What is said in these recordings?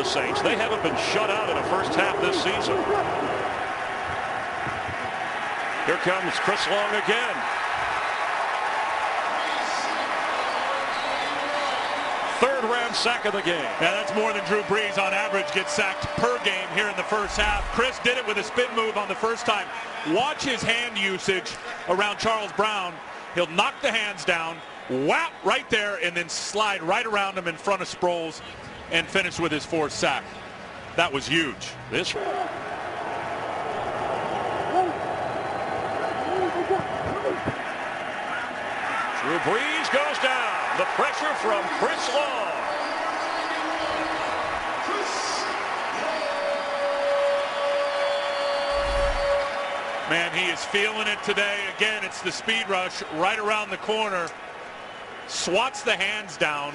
the Saints. They haven't been shut out in a first half this season. Here comes Chris Long again. Third round sack of the game. Yeah, that's more than Drew Brees on average gets sacked per game here in the first half. Chris did it with a spin move on the first time. Watch his hand usage around Charles Brown. He'll knock the hands down, whap right there, and then slide right around him in front of Sproles and finish with his fourth sack. That was huge. This Drew Brees goes down. The pressure from Chris Long. Man, he is feeling it today. Again, it's the speed rush right around the corner. Swats the hands down.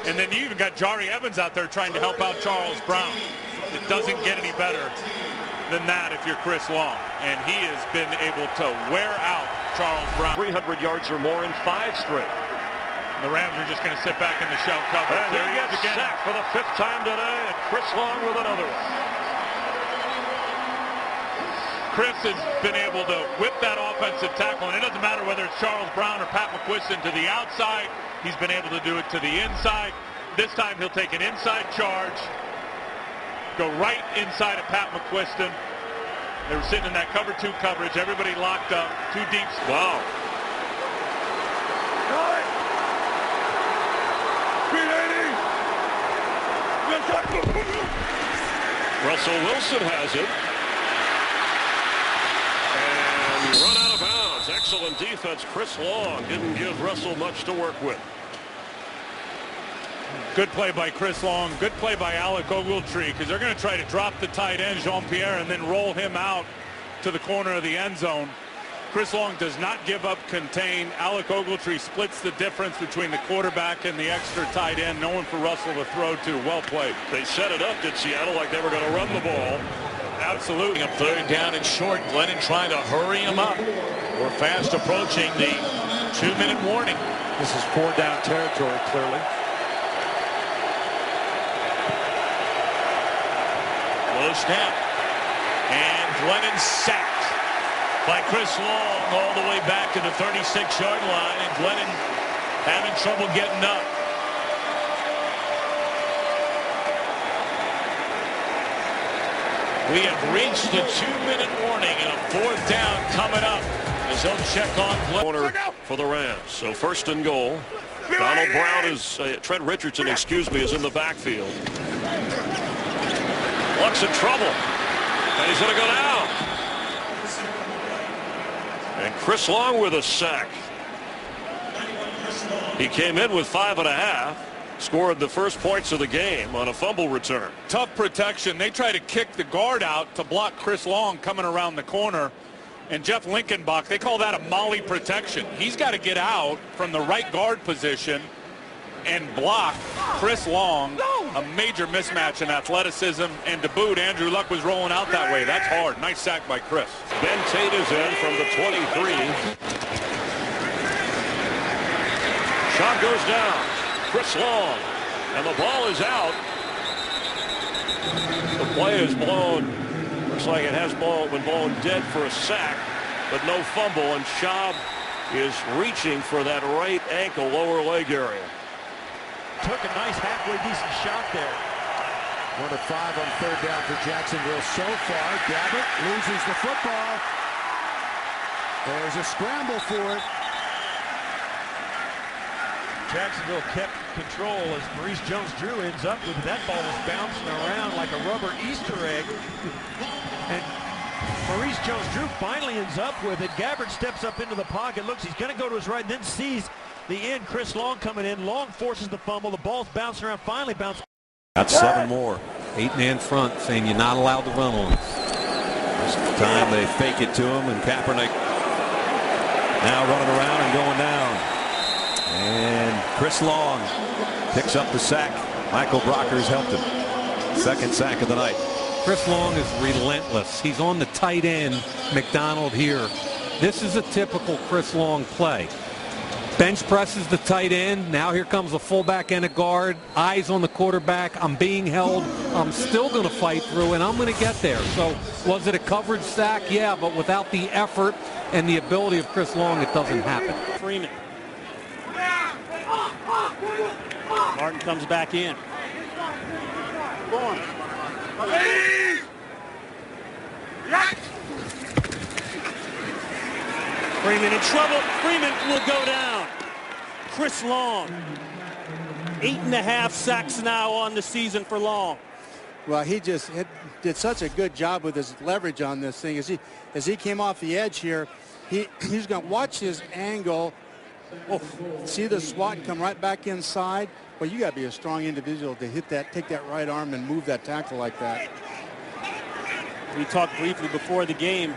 And then you even got Jari Evans out there trying to help out Charles Brown. It doesn't get any better than that if you're Chris Long. And he has been able to wear out Charles Brown. 300 yards or more in 5 straight. The Rams are just going to sit back in the shell cover. And he gets sacked for the 5th time today, and Chris Long with another one. Chris has been able to whip that offensive tackle, and it doesn't matter whether it's Charles Brown or Pat McQuiston to the outside. He's been able to do it to the inside. This time he'll take an inside charge, go right inside of Pat McQuiston. They were sitting in that cover 2 coverage, everybody locked up, 2 deep. Wow. Russell Wilson has it. And run out of bounds. Excellent defense. Chris Long didn't give Russell much to work with. Good play by Chris Long. Good play by Alec Ogletree, because they're going to try to drop the tight end, Jean-Pierre, and then roll him out to the corner of the end zone. Chris Long does not give up contain. Alec Ogletree splits the difference between the quarterback and the extra tight end. No one for Russell to throw to. Well played. They set it up, did Seattle, like they were going to run the ball. Absolutely. A 3rd down and short. Glennon trying to hurry him up. We're fast approaching the 2-minute warning. This is 4 down territory, clearly. Low snap. And Glennon sacked by Chris Long all the way back to the 36-yard line, and Glennon having trouble getting up. We have reached the 2-minute warning, and a 4th down coming up as they'll check on Glennon. Corner for the Rams. So 1st and goal. Donald Brown is, Trent Richardson, excuse me, is in the backfield. Luck's in trouble. And he's going to go down. And Chris Long with a sack. He came in with 5.5. Scored the first points of the game on a fumble return. Tough protection. They try to kick the guard out to block Chris Long coming around the corner. And Jeff Linkenbach, they call that a molly protection. He's got to get out from the right guard position and block Chris Long. A major mismatch in athleticism, and to boot, Andrew Luck was rolling out that way. That's hard. Nice sack by Chris. Ben Tate is in from the 23. Shot goes down. Chris Long, and the ball is out. The play is blown. Looks like it has been blown dead for a sack, but no fumble, and Schaub is reaching for that right ankle, lower leg area. Took a nice halfway decent shot there. 1 of 5 on 3rd down for Jacksonville so far. Gabbert loses the football. There's a scramble for it. Jacksonville kept control as Maurice Jones-Drew ends up with that ball was bouncing around like a rubber Easter egg. And Maurice Jones-Drew finally ends up with it. Gabbert steps up into the pocket, looks, he's going to go to his right, then sees the end. Chris Long coming in. Long forces the fumble. The ball's bouncing around, finally bouncing. Got 7 more. 8-man front saying you're not allowed to run on him. This time they fake it to him, and Kaepernick now running around and going down. And Chris Long picks up the sack. Michael Brockers helped him. 2nd sack of the night. Chris Long is relentless. He's on the tight end, McDonald here. This is a typical Chris Long play. Bench presses the tight end. Now here comes the fullback and a guard. Eyes on the quarterback. I'm being held. I'm still going to fight through, and I'm going to get there. So was it a coverage sack? Yeah, but without the effort and the ability of Chris Long, it doesn't happen. Freeman. Martin comes back in. Freeman in trouble. Freeman will go down. Chris Long. 8.5 sacks now on the season for Long. Well, he just did such a good job with his leverage on this thing. As he came off the edge here, he's going to watch his angle. Oh, see the SWAT come right back inside. Well, you got to be a strong individual to hit that, take that right arm and move that tackle like that. We talked briefly before the game.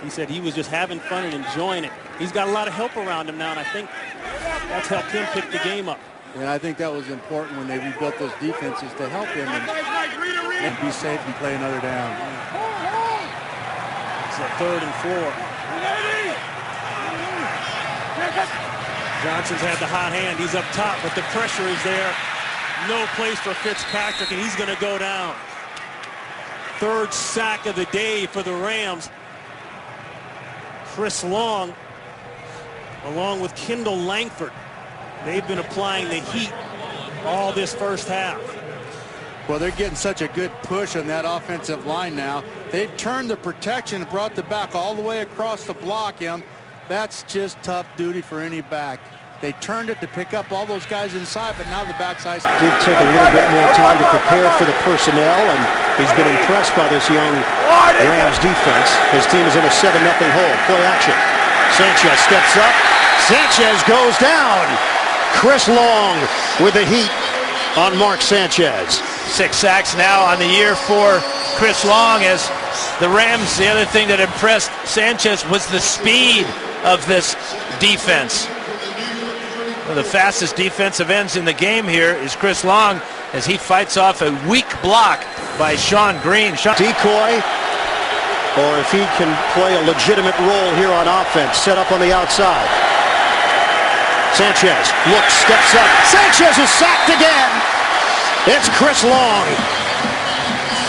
He said he was just having fun and enjoying it. He's got a lot of help around him now, and I think that's helped him pick the game up. And I think that was important when they rebuilt those defenses to help him and be safe and play another down. It's a 3rd and 4. Johnson's had the hot hand. He's up top, but the pressure is there. No place for Fitzpatrick, and he's going to go down. 3rd sack of the day for the Rams. Chris Long, along with Kendall Langford, they've been applying the heat all this first half. Well, they're getting such a good push on that offensive line now. They've turned the protection and brought the back all the way across to block him. That's just tough duty for any back. They turned it to pick up all those guys inside, but now the backside did take a little bit more time to prepare for the personnel, and he's been impressed by this young Rams defense. His team is in a 7-0 hole. Play action. Sanchez steps up. Sanchez goes down. Chris Long with the heat on Mark Sanchez. 6 sacks now on the year for Chris Long. As the Rams, the other thing that impressed Sanchez was the speed of this defense. One of the fastest defensive ends in the game here is Chris Long, as he fights off a weak block by Sean Green. Decoy, or if he can play a legitimate role here on offense, set up on the outside. Sanchez looks, steps up. Sanchez is sacked again. It's Chris Long.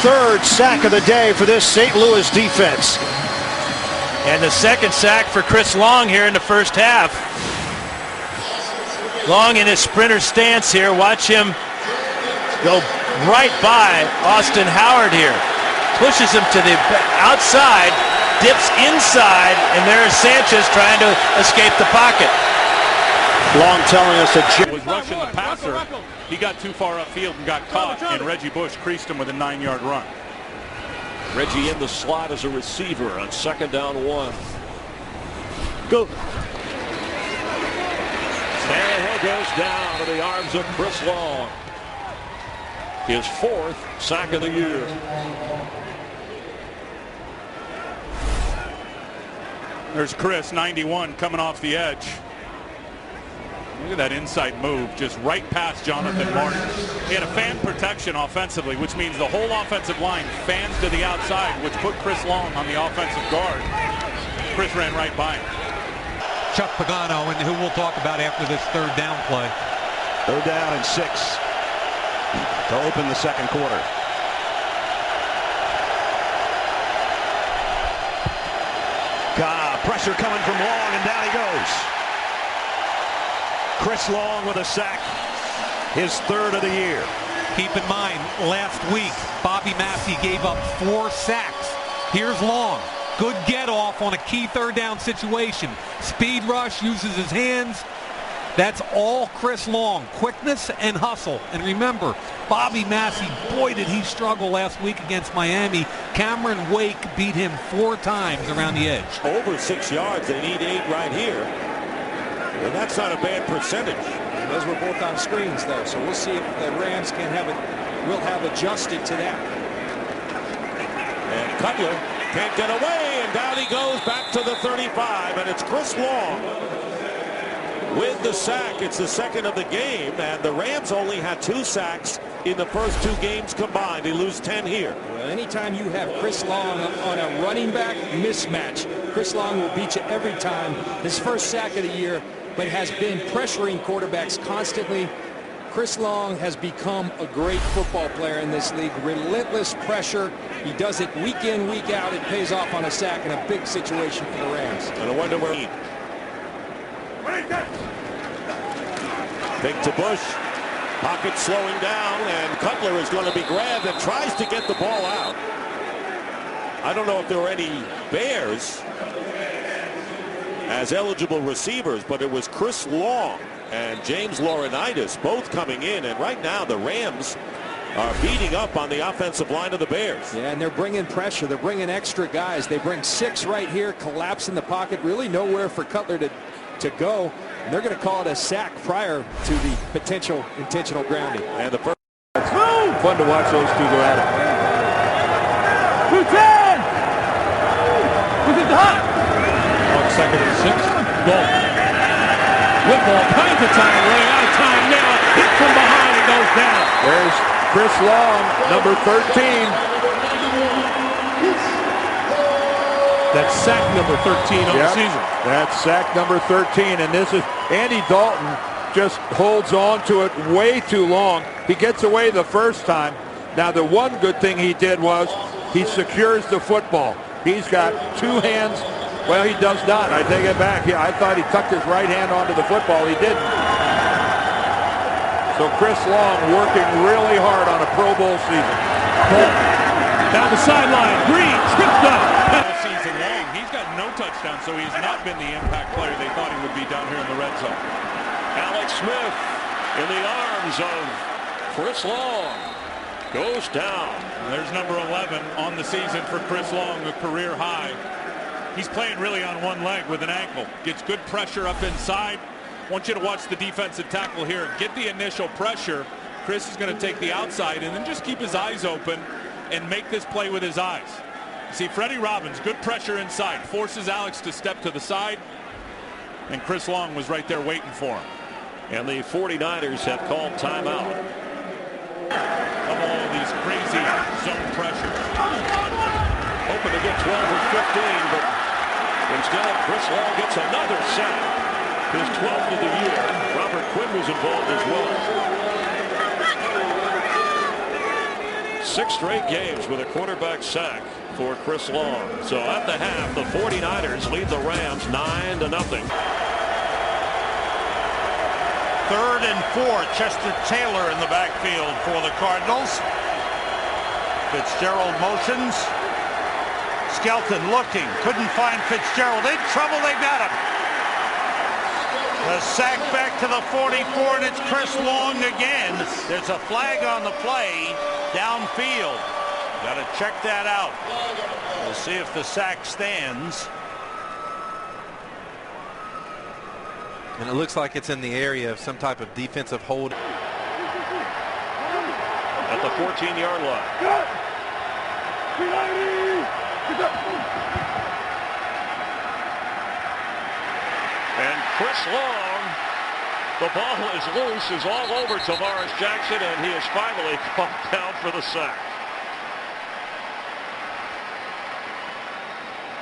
3rd sack of the day for this St. Louis defense. And the 2nd sack for Chris Long here in the first half. Long in his sprinter stance here. Watch him go right by Austin Howard here. Pushes him to the outside, dips inside, and there's Sanchez trying to escape the pocket. Long telling us that was rushing the passer. He got too far upfield and got caught, and Reggie Bush creased him with a 9-yard run. Reggie in the slot as a receiver on 2nd down 1. Go. Tannehill goes down to the arms of Chris Long. His 4th sack of the year. There's Chris, 91, coming off the edge. Look at that inside move, just right past Jonathan Martin. He had a fan protection offensively, which means the whole offensive line fans to the outside, which put Chris Long on the offensive guard. Chris ran right by him. Chuck Pagano, and who we'll talk about after this 3rd down play. 3rd down and 6 to open the 2nd quarter. Pressure coming from Long, and down he goes. Chris Long with a sack, his 3rd of the year. Keep in mind, last week, Bobby Massey gave up 4 sacks. Here's Long. Good get off on a key 3rd down situation. Speed rush, uses his hands. That's all Chris Long. Quickness and hustle. And remember, Bobby Massey, boy, did he struggle last week against Miami. Cameron Wake beat him 4 times around the edge. Over 6 yards. They need 8 right here. And that's not a bad percentage. Those were both on screens, though, so we'll see if the Rams can have adjusted to that. And Cutler can't get away, and down he goes back to the 35, and it's Chris Long with the sack. It's the 2nd of the game, and the Rams only had 2 sacks in the first 2 games combined. They lose 10 here. Well, anytime you have Chris Long on a running back mismatch, Chris Long will beat you every time. His 1st sack of the year, but has been pressuring quarterbacks constantly. Chris Long has become a great football player in this league. Relentless pressure. He does it week in, week out. It pays off on a sack in a big situation for the Rams. And I wonder where he... Big to Bush. Pocket slowing down, and Cutler is going to be grabbed and tries to get the ball out. I don't know if there were any Bears as eligible receivers, but it was Chris Long and James Laurinaitis both coming in, and right now the Rams are beating up on the offensive line of the Bears. Yeah, and they're bringing pressure. They're bringing extra guys. They bring 6 right here, collapse in the pocket, really nowhere for Cutler to go. And they're going to call it a sack prior to the potential intentional grounding. And the first fun to watch those two go at it. 210! Who's it hot? On 2nd and 6. Ball. Whitmore, tons of time, running out of time now. Hit from behind and goes down. There's Chris Long, number 13. That's sack number 13 on the season. That's sack number 13, and this is Andy Dalton just holds on to it way too long. He gets away the first time. Now the one good thing he did was he secures the football. He's got 2 hands. Well, he does not. I take it back. I thought he tucked his right hand onto the football. He didn't. So Chris Long working really hard on a Pro Bowl season. Down the sideline, Green tripped up. Season long, he's got no touchdown, so he's not been the impact player they thought he would be down here in the red zone. Alex Smith in the arms of Chris Long goes down. And there's number 11 on the season for Chris Long, a career high. He's playing really on one leg with an ankle. Gets good pressure up inside. Want you to watch the defensive tackle here. Get the initial pressure. Chris is going to take the outside and then just keep his eyes open and make this play with his eyes. See, Freddie Robbins, good pressure inside, forces Alex to step to the side, and Chris Long was right there waiting for him. And the 49ers have called timeout. Of all of these crazy zone pressures. Hoping to get 12 or 15, but instead Chris Long gets another sack. His 12th of the year. Robert Quinn was involved as well. 6 straight games with a quarterback sack for Chris Long. So at the half, the 49ers lead the Rams 9-0. 3rd and 4. Chester Taylor in the backfield for the Cardinals. Fitzgerald motions. Skelton looking. Couldn't find Fitzgerald. In trouble. They got him. The sack back to the 44, and it's Chris Long again. There's a flag on the play downfield. Got to check that out. We'll see if the sack stands. And it looks like it's in the area of some type of defensive hold. At the 14-yard line. And Chris Long, the ball is loose, is all over Tavares Jackson, and he is finally caught down for the sack.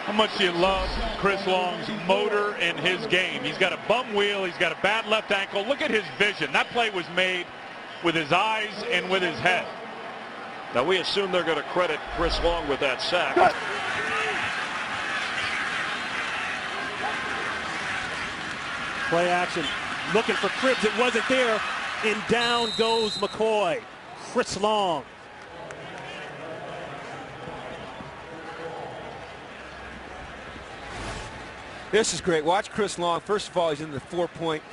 How much do you love Chris Long's motor and his game? He's got a bum wheel. He's got a bad left ankle. Look at his vision. That play was made with his eyes and with his head. Now we assume they're going to credit Chris Long with that sack. Play action. Looking for Cribbs. It wasn't there. And down goes McCoy. Chris Long. This is great. Watch Chris Long. First of all, he's in the 4-point.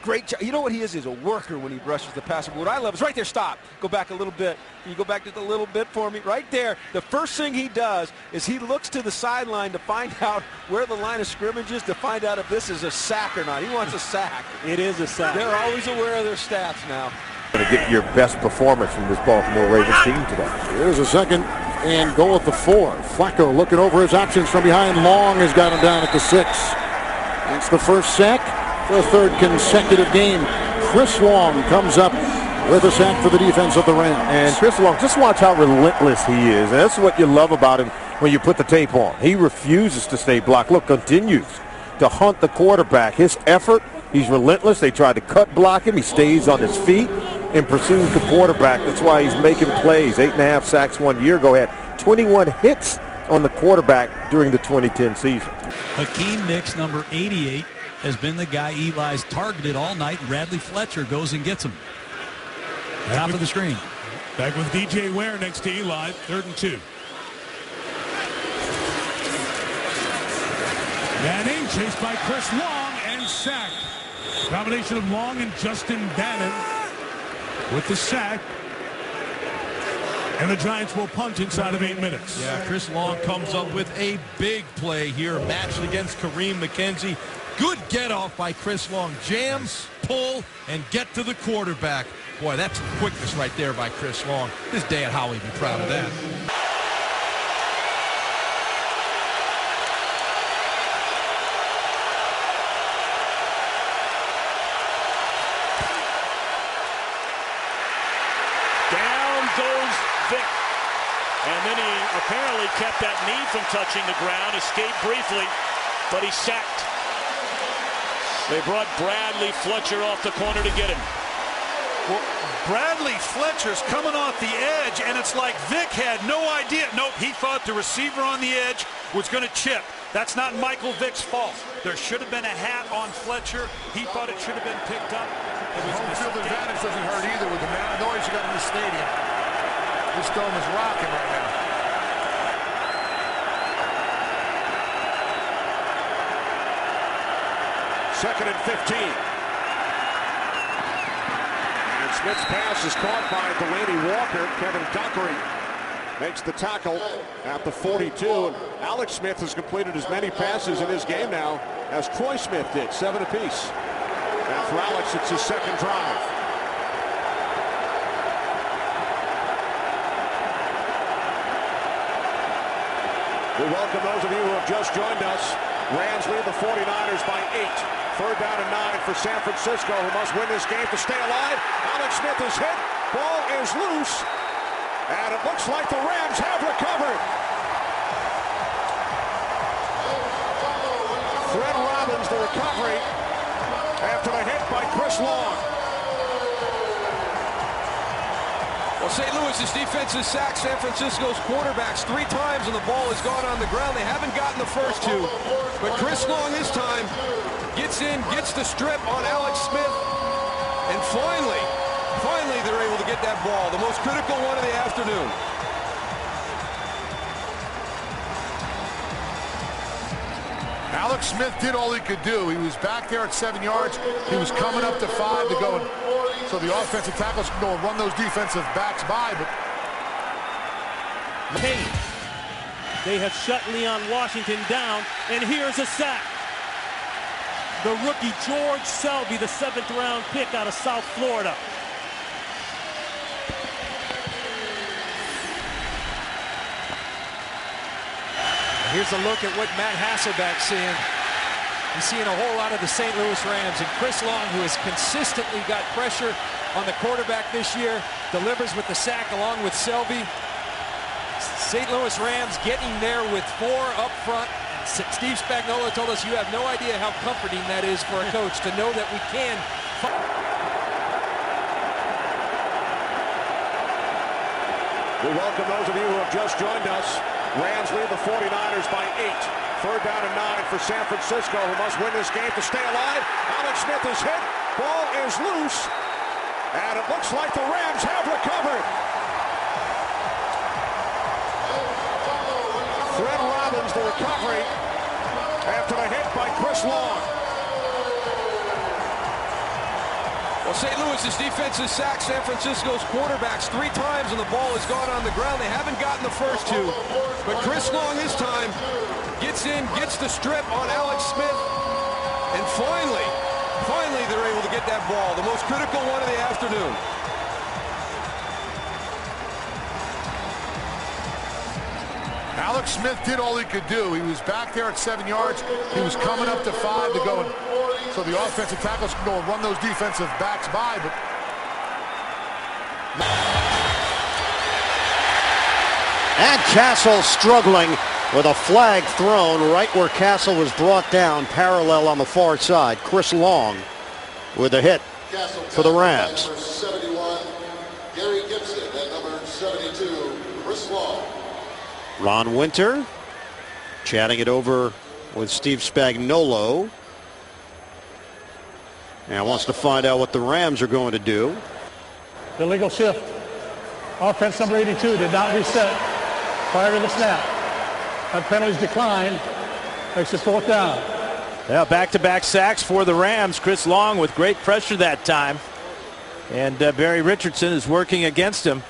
Great job. You know what he is? He's a worker when he rushes the passer. But what I love is right there. Stop. Go back a little bit. Can you go back just a little bit for me? Right there. The first thing he does is he looks to the sideline to find out where the line of scrimmage is, to find out if this is a sack or not. He wants a sack. It is a sack. They're always aware of their stats now. Going to get your best performance from this Baltimore Ravens team today. Here's a 2nd and goal at the 4. Flacco looking over his options from behind. Long has got him down at the 6. That's the first sack for a 3rd consecutive game. Chris Long comes up with a sack for the defense of the Rams. And Chris Long, just watch how relentless he is. And that's what you love about him when you put the tape on. He refuses to stay blocked. Look, continues to hunt the quarterback. His effort He's relentless. They tried to cut block him. He stays on his feet and pursues the quarterback. That's why he's making plays. 8.5 sacks 1 year ago. Had 21 hits on the quarterback during the 2010 season. Hakeem Nicks, number 88, has been the guy Eli's targeted all night. Bradley Fletcher goes and gets him. Top of the screen. Back with DJ Ware next to Eli, 3rd and 2. Manning chased by Chris Long and sacked. Combination of Long and Justin Bannon with the sack. And the Giants will punt inside of 8 minutes. Yeah, Chris Long comes up with a big play here, matched against Kareem McKenzie. Good get off by Chris Long. Jams, pull, and get to the quarterback. Boy, that's quickness right there by Chris Long. His dad Howie be proud of that. Down goes Vick. And then he apparently kept that knee from touching the ground, escaped briefly, but he's sacked. They brought Bradley Fletcher off the corner to get him. Well, Bradley Fletcher's coming off the edge, and it's like Vick had no idea. Nope, he thought the receiver on the edge was going to chip. That's not Michael Vick's fault. There should have been a hat on Fletcher. He thought it should have been picked up. Home field advantage doesn't hurt either with the amount of noise you got in the stadium. This dome is rocking right now. Second and 15. And Smith's pass is caught by Delaney Walker. Kevin Dockery makes the tackle at the 42. And Alex Smith has completed as many passes in his game now as Troy Smith did, 7 apiece. And for Alex, it's his second drive. We welcome those of you who have just joined us. Rams lead the 49ers by 8. 3rd down and 9 for San Francisco, who must win this game to stay alive. Alex Smith is hit. Ball is loose. And it looks like the Rams have recovered. Fred Robbins, the recovery after the hit by Chris Long. Well, St. Louis's defense has sacked San Francisco's quarterbacks 3 times, and the ball has gone on the ground. They haven't gotten the first 2, but Chris Long this time gets in, gets the strip on Alex Smith, and finally they're able to get that ball, the most critical one of the afternoon. Alex Smith did all he could do. He was back there at 7 yards. He was coming up to 5 to go. So the offensive tackles can go and run those defensive backs by. But Kane. They have shut Leon Washington down, and here's a sack. The rookie George Selby, the 7th round pick out of South Florida. Here's a look at what Matt Hasselbeck's seeing. He's seeing a whole lot of the St. Louis Rams, and Chris Long, who has consistently got pressure on the quarterback this year, delivers with the sack along with Selby. St. Louis Rams getting there with 4 up front. Steve Spagnuolo told us you have no idea how comforting that is for a coach to know that we can. We welcome those of you who have just joined us. Rams lead the 49ers by 8. 3rd down and 9 for San Francisco, who must win this game to stay alive. Alex Smith is hit. Ball is loose. And it looks like the Rams have recovered. Fred Robbins, the recovery after the hit by Chris Long. Well, St. Louis's defense has sacked San Francisco's quarterbacks 3 times, and the ball has gone on the ground. They haven't gotten the first 2, but Chris Long this time gets in, gets the strip on Alex Smith, and finally they're able to get that ball, the most critical one of the afternoon. Alex Smith did all he could do. He was back there at 7 yards. He was coming up to 5 to go. So the offensive tackles can go and run those defensive backs by. But and Castle struggling with a flag thrown right where Castle was brought down, parallel on the far side. Chris Long with a hit for the Rams. Number 71, Gary Gibson, and number 72, Chris Long. Ron Winter chatting it over with Steve Spagnuolo. And wants to find out what the Rams are going to do. Illegal shift. Offense number 82 did not reset prior to the snap. That penalty's declined. Makes it 4th down. Well, back-to-back sacks for the Rams. Chris Long with great pressure that time. And Barry Richardson is working against him.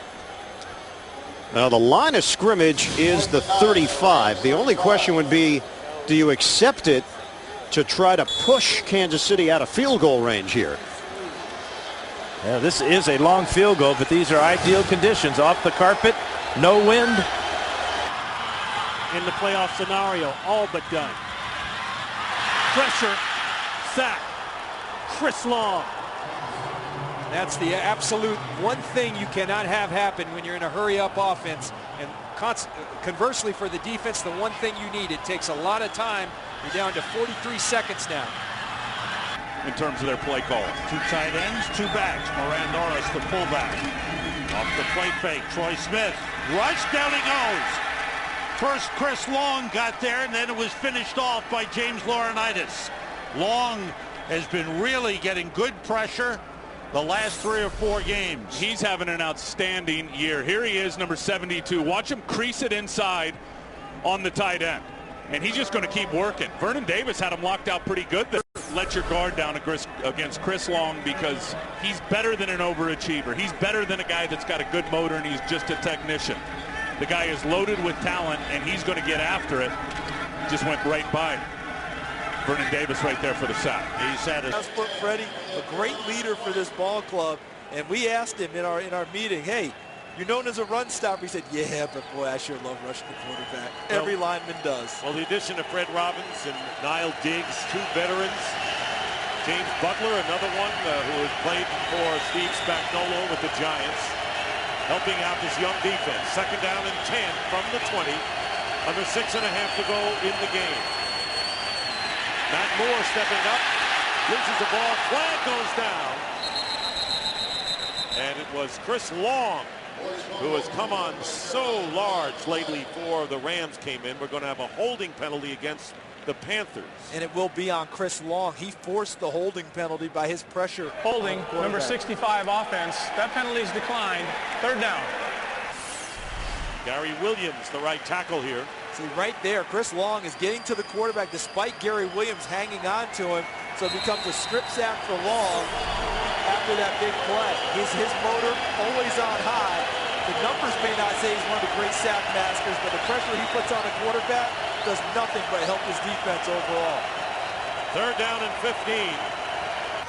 Now the line of scrimmage is the 35. The only question would be, do you accept it to try to push Kansas City out of field goal range here? Yeah, this is a long field goal, but these are ideal conditions. Off the carpet, no wind. In the playoff scenario, all but done. Pressure, sack, Chris Long. That's the absolute one thing you cannot have happen when you're in a hurry-up offense. And conversely, for the defense, the one thing you need, it takes a lot of time. You're down to 43 seconds now. In terms of their play call. 2 tight ends, 2 backs. Moran Norris, the fullback. Off the play fake, Troy Smith. Rush, down he goes. First, Chris Long got there, and then it was finished off by James Laurinaitis. Long has been really getting good pressure the last 3 or 4 games. He's having an outstanding year. Here he is, number 72. Watch him crease it inside on the tight end. And he's just going to keep working. Vernon Davis had him locked out pretty good there. Let your guard down against Chris Long because he's better than an overachiever. He's better than a guy that's got a good motor and he's just a technician. The guy is loaded with talent and he's going to get after it. Just went right by Vernon Davis right there for the sack. He's had a Freddie, a great leader for this ball club, and we asked him in our meeting, hey, you're known as a run stopper. He said, yeah, but boy, I sure love rushing the quarterback. Every lineman does. Well, the addition of Fred Robbins and Niall Diggs, 2 veterans. James Butler, another one who has played for Steve Spagnuolo with the Giants, helping out this young defense. 2nd down and 10 from the 20. Under 6.5 to go in the game. Matt Moore stepping up, loses the ball, flag goes down. And it was Chris Long who has come on so large lately for the Rams came in. We're going to have a holding penalty against the Panthers. And it will be on Chris Long. He forced the holding penalty by his pressure. Holding, number 65 offense. That penalty is declined. 3rd down. Gary Williams, the right tackle here. See, right there, Chris Long is getting to the quarterback despite Gary Williams hanging on to him. So it becomes a strip sack for Long after that big play. His motor always on high. The numbers may not say he's one of the great sack masters, but the pressure he puts on a quarterback does nothing but help his defense overall. 3rd down and 15.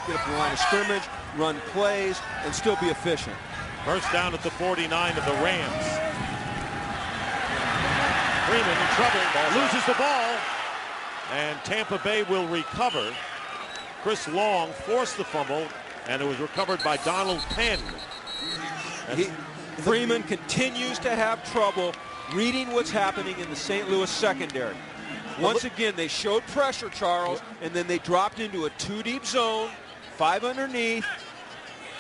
Get up the line of scrimmage, run plays, and still be efficient. First down at the 49 of the Rams. Freeman in trouble, loses the ball, and Tampa Bay will recover. Chris Long forced the fumble, and it was recovered by Donald Penn. Freeman continues to have trouble reading what's happening in the St. Louis secondary. Once again, they showed pressure, Charles, and then they dropped into a 2-deep zone, 5 underneath,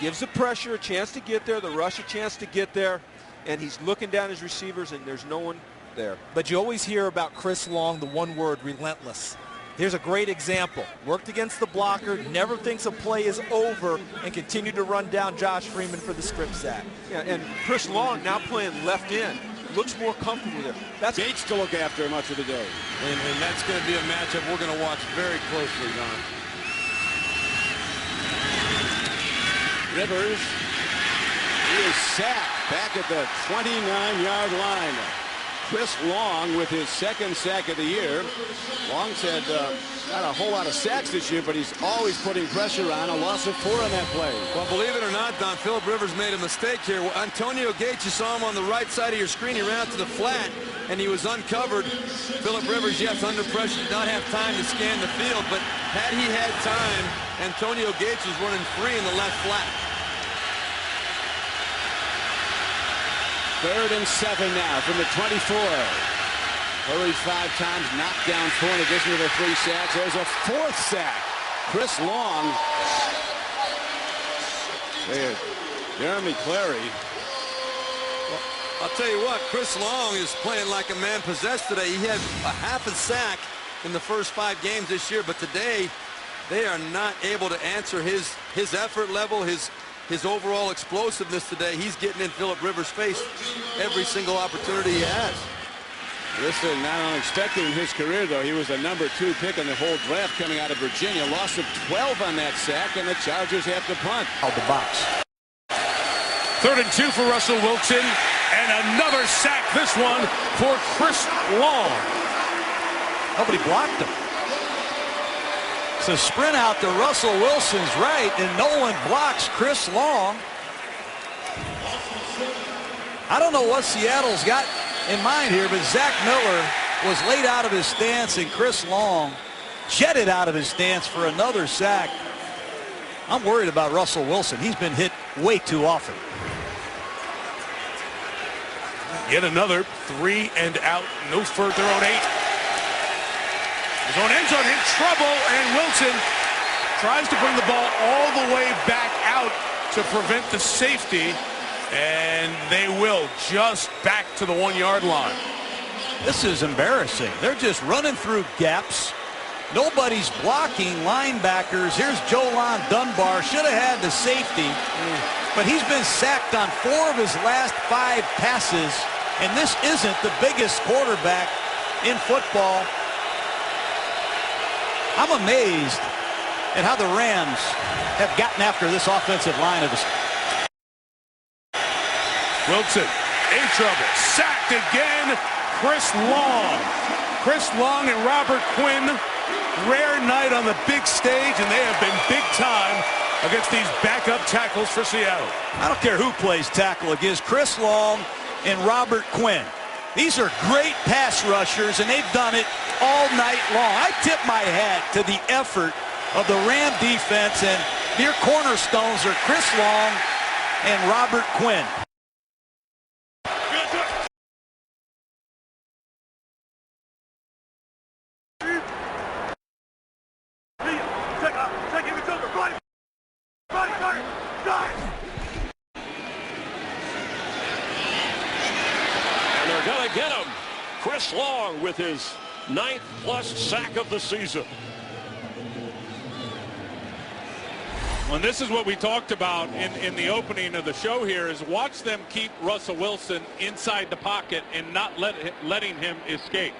gives the pressure a chance to get there, the rush a chance to get there, and he's looking down his receivers, and there's no one there. But you always hear about Chris Long, the one word, relentless. Here's a great example. Worked against the blocker, never thinks a play is over, and continued to run down Josh Freeman for the strip sack. Yeah, and Chris Long now playing left in. Looks more comfortable there. That's Gates to look after much of the day. And that's going to be a matchup we're going to watch very closely, Don. Rivers, he is sacked back at the 29-yard line. Chris Long with his 2nd sack of the year. Long said not a whole lot of sacks this year, but he's always putting pressure on. A loss of 4 on that play. Well, believe it or not, Don, Philip Rivers made a mistake here. Antonio Gates, you saw him on the right side of your screen. He ran out to the flat, and he was uncovered. Philip Rivers, yes, under pressure, did not have time to scan the field, but had he had time, Antonio Gates was running free in the left flat. 3rd and 7 now from the 24. Hurried 5 times, knocked down 4 in addition to the 3 sacks. There's a 4th sack. Chris Long Hey, Jeremy Clary. Well, I'll tell you what, Chris Long is playing like a man possessed today. He had a half a sack in the first 5 games this year, but today they are not able to answer his effort level, his overall explosiveness today. He's getting in Phillip Rivers' face every single opportunity he has. This is not unexpected in his career, though. He was the #2 pick in the whole draft coming out of Virginia. Loss of 12 on that sack, and the Chargers have to punt. Out the box. 3rd and 2 for Russell Wilson, and another sack, this one for Chris Long. Nobody blocked him. It's a sprint out to Russell Wilson's right, and no one blocks Chris Long. I don't know what Seattle's got in mind here, but Zach Miller was laid out of his stance, and Chris Long jetted out of his stance for another sack. I'm worried about Russell Wilson. He's been hit way too often. Yet another 3 and out, no further on 8. His own end zone in trouble, and Wilson tries to bring the ball all the way back out to prevent the safety, and they will just back to the 1-yard line. This is embarrassing. They're just running through gaps. Nobody's blocking linebackers. Here's Jolon Dunbar. Should have had the safety, but he's been sacked on 4 of his last 5 passes, and this isn't the biggest quarterback in football. I'm amazed at how the Rams have gotten after this offensive line of the... Wilson in trouble. Sacked again. Chris Long. Chris Long and Robert Quinn. Rare night on the big stage, and they have been big time against these backup tackles for Seattle. I don't care who plays tackle against Chris Long and Robert Quinn. These are great pass rushers, and they've done it all night long. I tip my hat to the effort of the Ram defense, and their cornerstones are Chris Long and Robert Quinn. Get him. Chris Long with his 9th+ sack of the season. Well, this is what we talked about in the opening of the show here, is watch them keep Russell Wilson inside the pocket and not letting him escape.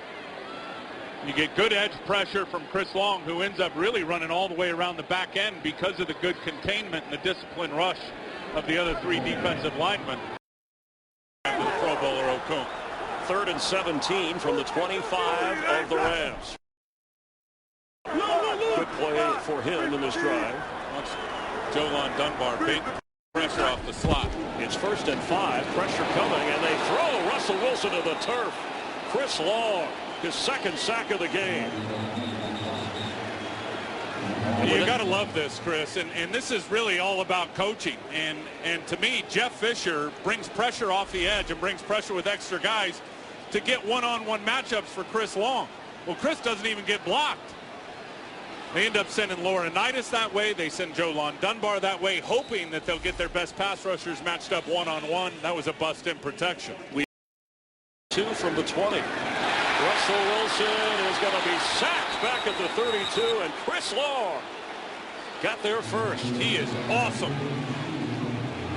You get good edge pressure from Chris Long, who ends up really running all the way around the back end because of the good containment and the disciplined rush of the other 3 defensive linemen. After the Pro Bowler Okung. 3rd and 17 from the 25 of the Rams. Good play for him in this drive. Jolon Dunbar, big pressure off the slot. It's 1st and 5, pressure coming, and they throw Russell Wilson to the turf. Chris Long, his 2nd sack of the game. You got to love this, Chris, and this is really all about coaching. And to me, Jeff Fisher brings pressure off the edge and brings pressure with extra guys to get one-on-one matchups for Chris Long. Well, Chris doesn't even get blocked. They end up sending Laurinaitis that way. They send Jolon Dunbar that way, hoping that they'll get their best pass rushers matched up one-on-one. That was a bust in protection. 2 from the 20. Russell Wilson is going to be sacked back at the 32, and Chris Long got there first. He is awesome.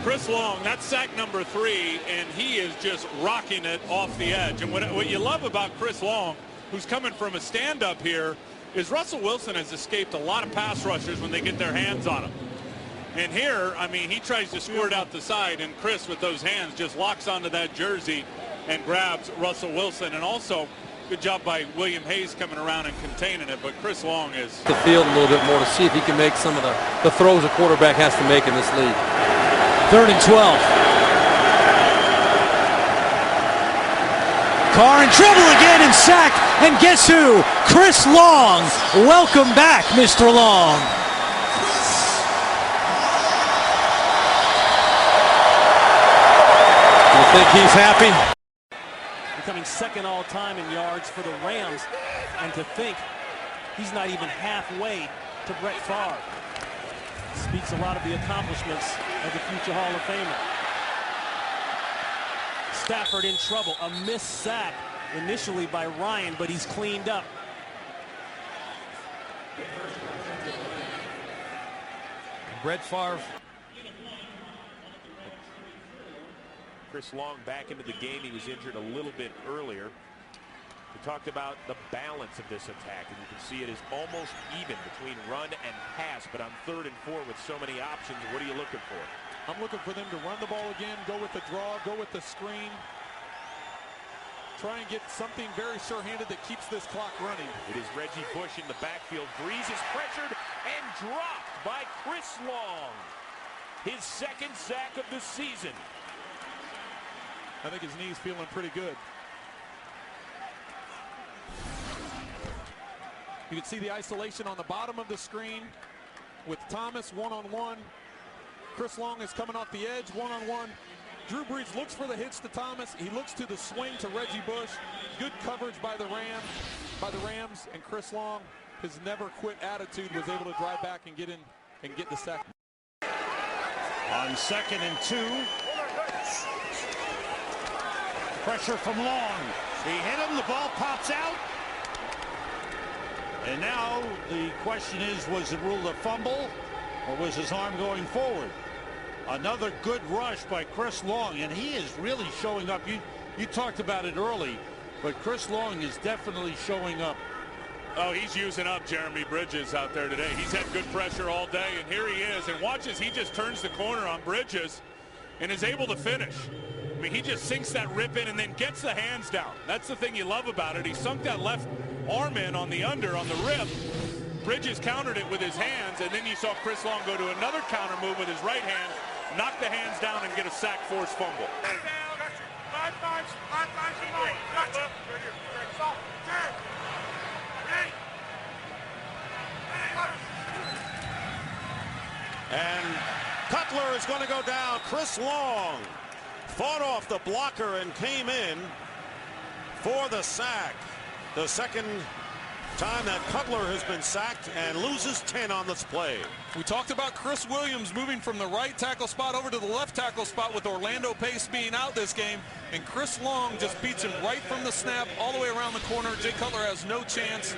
Chris Long, that's sack number 3, and he is just rocking it off the edge. And what you love about Chris Long, who's coming from a stand-up here, is Russell Wilson has escaped a lot of pass rushers when they get their hands on him. And here, I mean, he tries to squirt out the side, and Chris, with those hands, just locks onto that jersey and grabs Russell Wilson. And also, good job by William Hayes coming around and containing it, but Chris Long is... The field a little bit more to see if he can make some of the throws a quarterback has to make in this league. 3rd and 12. Carr in trouble again and sacked, and guess who? Chris Long. Welcome back, Mr. Long. You think he's happy? Becoming 2nd all-time in yards for the Rams, and to think he's not even halfway to Brett Favre. Speaks a lot of the accomplishments of the future Hall of Famer. Stafford in trouble. A missed sack initially by Ryan, but he's cleaned up. Brett Favre. Chris Long back into the game. He was injured a little bit earlier. We talked about the balance of this attack, and you can see it is almost even between run and pass, but on 3rd and 4 with so many options, what are you looking for? I'm looking for them to run the ball again, go with the draw, go with the screen. Try and get something very sure-handed that keeps this clock running. It is Reggie Bush in the backfield. Breeze is pressured and dropped by Chris Long. His 2nd sack of the season. I think his knee's feeling pretty good. You can see the isolation on the bottom of the screen with Thomas one-on-one. Chris Long is coming off the edge one-on-one. Drew Brees looks for the hits to Thomas. He looks to the swing to Reggie Bush. Good coverage by the Rams, and Chris Long, his never-quit attitude, was able to drive back and get in and get the sack. On 2nd and 2. Pressure from Long. He hit him. The ball pops out. And now the question is, was it ruled a fumble, or was his arm going forward? Another good rush by Chris Long, and he is really showing up. You talked about it early, but Chris Long is definitely showing up. Oh, he's using up Jeremy Bridges out there today. He's had good pressure all day, and here he is. And watch as he just turns the corner on Bridges and is able to finish. I mean, he just sinks that rip in and then gets the hands down. That's the thing you love about it. He sunk that left arm in on the rip. Bridges countered it with his hands, and then you saw Chris Long go to another counter move with his right hand, knock the hands down, and get a sack force fumble. And Cutler is going to go down. Chris Long fought off the blocker and came in for the sack. The 2nd time that Cutler has been sacked, and loses 10 on this play. We talked about Chris Williams moving from the right tackle spot over to the left tackle spot with Orlando Pace being out this game, and Chris Long just beats him right from the snap all the way around the corner. Jay Cutler has no chance.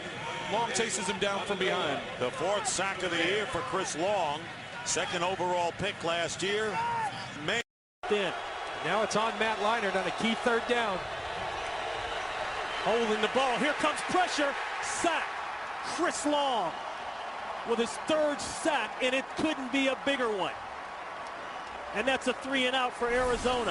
Long chases him down from behind. The 4th sack of the year for Chris Long. 2nd overall pick last year. Now it's on Matt Leinart on a key 3rd down. Holding the ball. Here comes pressure. Sack. Chris Long with his 3rd sack, and it couldn't be a bigger one. And that's a 3-and-out for Arizona.